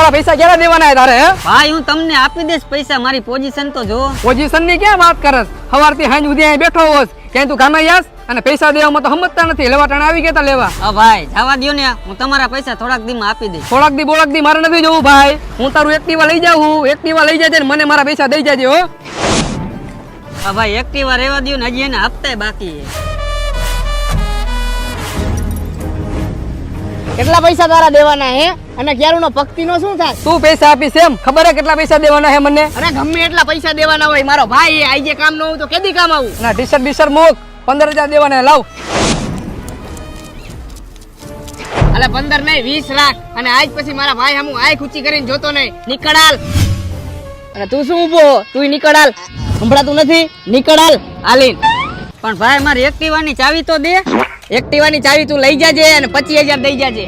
મારા પૈસા ક્યારે દેવાના હે તારે? હે ભાઈ હું તમને આપી દઈશ પૈસા, મારી પોઝિશન તો જો. પોઝિશન ની ક્યાં વાત કરસ? સવારથી સાંજ સુધી અહીં બેઠો હોસ, ક્યાંય તું કામે જાસ અને પૈસા દેવામાં તો સમજતા નથી. લેવા ટાણે આવી ગયા તા લેવા. હા ભાઈ જવા દ્યો ને, હું તમારા પૈસા થોડાક દીમાં આપી દઈશ. થોડાક દી બોળક દી મારે નથી જવું ભાઈ. હું તારું એક્ટિવા લઈ જાઉં, એક્ટિવા લઈ જાય ને મને મારા પૈસા દઈ જાજે હો. હા ભાઈ એક્ટિવા રહેવા દ્યો ને, હજી એને હપ્તાય બાકી છે. કેટલા પૈસા તારા દેવાના હે? અને ક્યારુનો ભક્તિનો શું થાય? તું પૈસા આપીશ એમ? ખબર હે કેટલા પૈસા દેવાના હે મને? અરે ગમે એટલા પૈસા દેવાના હોય, મારો ભાઈ આજે કામ ન હોય તો કેદી કામ આવું? ના ટી-શર્ટ બીશર્ટ મૂક. 15,000 દેવાના હે, લાવ. અલે 15 નહીં 20 લાખ. અને આજ પછી મારા ભાઈ હમું આંખ ઊંચી કરીને જોતો નહીં. નીકળ હાલ. અને તું શું ઊભો? તું નીકળ હાલ. સંભળાતું નથી? નીકળ હાલ. હાલીન. પણ ભાઈ મારી એક્ટિવાની ચાવી તો દે. એક્ટિવાની ચાવી તું લઈ જાજે અને 25,000 દઈ જાજે.